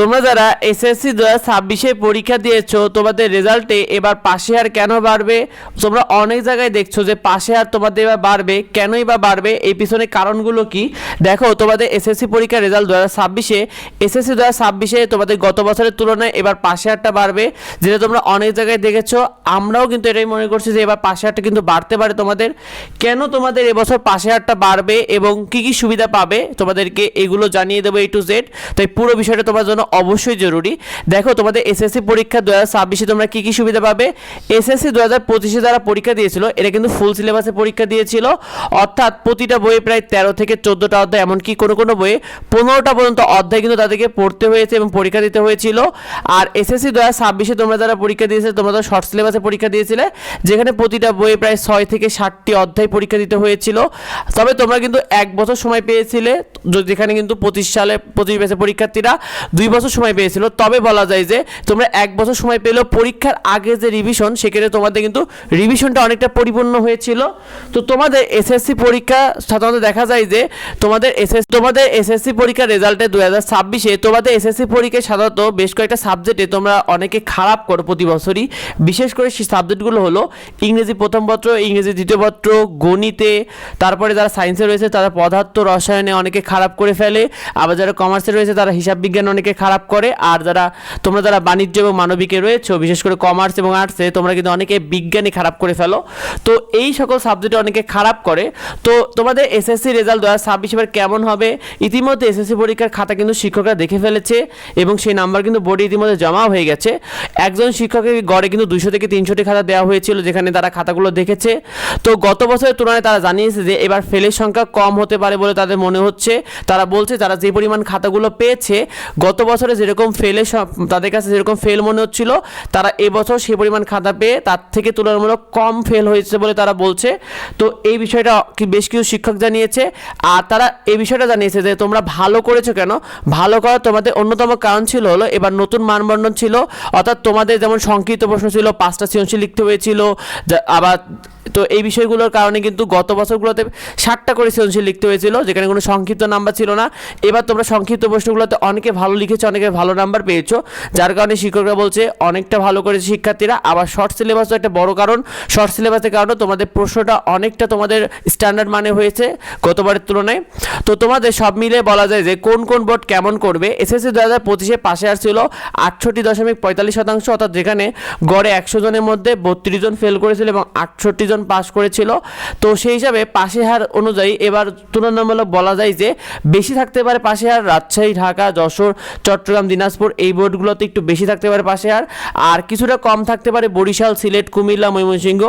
তোমরা যারা এসএসসি 2026 পরীক্ষা দিয়েছো তোমাদের রেজাল্টে এবার পাশে হার কেন বাড়বে? তোমরা অনেক জায়গায় দেখছো যে পাশে হার তোমাদের এবার বাড়বে, কেনই বা বাড়বে, এই পিছনে কারণগুলো কি? দেখো, তোমাদের এসএসসি পরীক্ষার রেজাল্ট 2026 এসএসসি 2026 তোমাদের গত বছরের তুলনায় এবার পাশে হারটা বাড়বে, যেটা তোমরা অনেক জায়গায় দেখেছো। আমরাও কিন্তু এটাই মনে করছি যে এবার পাশে হারটা কিন্তু বাড়তে পারে তোমাদের। কেন তোমাদের এবছর পাশে হারটা বাড়বে এবং কি কি সুবিধা পাবে তোমাদেরকে এগুলো জানিয়ে দেবো A to Z। তাই পুরো বিষয়টা তোমার জন্য অবশ্যই জরুরি। দেখো, তোমাদের এসএসসি পরীক্ষা 2026 তোমরা কি কি সুবিধা পাবে। এসএসসি 2025 যারা পরীক্ষা দিয়েছিল এরা কিন্তু ফুল সিলেবাসে পরীক্ষা দিয়েছিল, অর্থাৎ প্রতিটা বইয়ে প্রায় 13 থেকে 14টা অধ্যায়, এমনকি কোনো কোনো বইয়ে 15টা পর্যন্ত অধ্যায় কিন্তু তাদেরকে পড়তে হয়েছে এবং পরীক্ষা দিতে হয়েছিল। আর এসএসসি 2026 তোমরা যারা পরীক্ষা দিয়েছিলে তোমরা তো শর্ট সিলেবাসে পরীক্ষা দিয়েছিলে, যেখানে প্রতিটা বইয়ে প্রায় 6 থেকে 7টি অধ্যায় পরীক্ষা দিতে হয়েছিল। তবে তোমরা কিন্তু 1 বছর সময় পেয়েছিলে, যেখানে কিন্তু 25 ব্যাচের পরীক্ষার্থীরা 2 বছর সময় পেয়েছিল। তবে বলা যায় যে তোমরা 1 বছর সময় পেলেও পরীক্ষার আগে যে রিভিশন, সেক্ষেত্রে তোমাদের কিন্তু রিভিশনটা অনেকটা পরিপূর্ণ হয়েছিল। তো তোমাদের এসএসসি পরীক্ষা সাধারণত দেখা যায় যে তোমাদের এসএসসি পরীক্ষার রেজাল্টে 2026 তোমাদের এসএসসি পরীক্ষায় সাধারণত বেশ কয়েকটা সাবজেক্টে তোমরা অনেকে খারাপ করো প্রতি বছরই। বিশেষ করে সেই সাবজেক্টগুলো হলো ইংরেজি প্রথম পত্র, ইংরেজি দ্বিতীয় পত্র, গণিতে, তারপরে যারা সায়েন্সে রয়েছে তারা পদার্থ রসায়নে অনেকে খারাপ করে ফেলে, আবার যারা কমার্সে রয়েছে তারা হিসাব বিজ্ঞান অনেকে খারাপ করে, আর তোমরা যারা বাণিজ্য এবং মানবিকে রয়েছে বিশেষ করে কমার্স এবং আর্টসে তোমরা কিন্তু অনেকে বিজ্ঞানী খারাপ করে ফেলো। তো এই সকল সাবজেক্টে অনেকে খারাপ করে। তো তোমাদের এসএসসি রেজাল্ট 2026 এবার কেমন হবে? ইতিমধ্যে এসএসসি পরীক্ষার খাতা কিন্তু শিক্ষকরা দেখে ফেলেছে এবং সেই নাম্বার কিন্তু বোর্ডে ইতিমধ্যে জমা হয়ে গেছে। একজন শিক্ষকের গড়ে কিন্তু 200 থেকে 300টি খাতা দেওয়া হয়েছিল, যেখানে তারা খাতাগুলো দেখেছে। তো গত বছরের তুলনায় তারা জানিয়েছে যে এবার ফেলের সংখ্যা কম হতে পারে বলে তাদের মনে হচ্ছে। তারা বলছে তারা যে পরিমাণ খাতাগুলো পেয়েছে, গত বছরে যেরকম তাদের কাছে যেরকম ফেল মনে হচ্ছিল, তারা এবছর সেই পরিমাণ খাতা পেয়ে তার থেকে তুলনামূলক কম ফেল হয়েছে বলে তারা বলছে। তো এই বিষয়টা বেশ কিছু শিক্ষক জানিয়েছে। আর তারা এই বিষয়টা জানিয়েছে যে তোমরা ভালো করেছো কেন, ভালো করার তোমাদের অন্যতম কারণ ছিল হলো এবার নতুন মানবন্ধন ছিল, অর্থাৎ তোমাদের যেমন সংক্ষিপ্ত প্রশ্ন ছিল, 5টা সৃজনশীল লিখতে হয়েছিল, আবার তো এই বিষয়গুলোর কারণে কিন্তু গত বছরগুলোতে 60টা করে সৃজনশীল লিখতে হয়েছিল, যেখানে কোনো সংক্ষিপ্ত নাম্বার ছিল না। এবার তোমরা সংক্ষিপ্ত প্রশ্নগুলোতে অনেকে ভালো লিখেছো, অনেকে ভালো নাম্বার পেয়েছো, যার কারণে শিক্ষকরা বলছে অনেকটা ভালো করেছে শিক্ষার্থীরা। আবার শর্ট সিলেবাসও একটা বড় কারণ, শর্ট সিলেবাসের কারণে তোমাদের প্রশ্নটা অনেকটা তোমাদের স্ট্যান্ডার্ড মানে হয়েছে গতবারের তুলনায়। তো তোমাদের সব মিলে বলা যায় যে কোন কোন বোর্ড কেমন করবে। এসএসসি 2025 পাশে আসছিল 68.45%, অর্থাৎ যেখানে গড়ে 100 জনের মধ্যে 32 জন ফেল করেছিল এবং 68 জন পাস করেছিল। তো সেই হিসাবে পাশে হার অনুযায়ী এবার তুলনামূলক বলা যায় যে বেশি থাকতে পারে পাশে হার রাজশাহী, ঢাকা, যশোর, চট্টগ্রাম, দিনাজপুর, এই বোর্ডগুলোতে একটু বেশি থাকতে পারে পাশে হার। আর কিছুটা কম থাকতে পারে বরিশাল, সিলেট, কুমিল্লা, ময়মনসিংহ,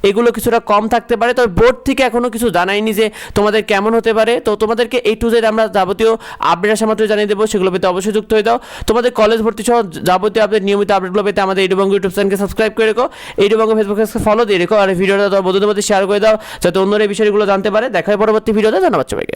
এগুলো কিছুটা কম থাকতে পারে। তবে বোর্ড থেকে এখনও কিছু জানায়নি যে তোমাদের কেমন হতে পারে। তো তোমাদেরকে A to Z আমরা যাবতীয় আপডেট আসা মাত্র জানিয়ে দেবো, সেগুলো পেতে অবশ্যই যুক্ত হয়ে দাও। তোমাদের কলেজ ভর্তি সহ যাবতীয় আপডেট, নিয়মিত আপডেটগুলো পেতে আমাদের এডুবঙ্গ ইউটিউব চ্যানেলকে সাবস্ক্রাইব করে রেখো, এডুবঙ্গ ফেসবুক পেজকে ফলো দিয়ে রেখো, আর এই ভিডিওটা বন্ধুদের মধ্যে শেয়ার করে দাও যাতে অন্যরা এই বিষয়গুলো জানতে পারে। দেখা হয় পরবর্তী ভিডিওতে। ধন্যবাদ সবাইকে।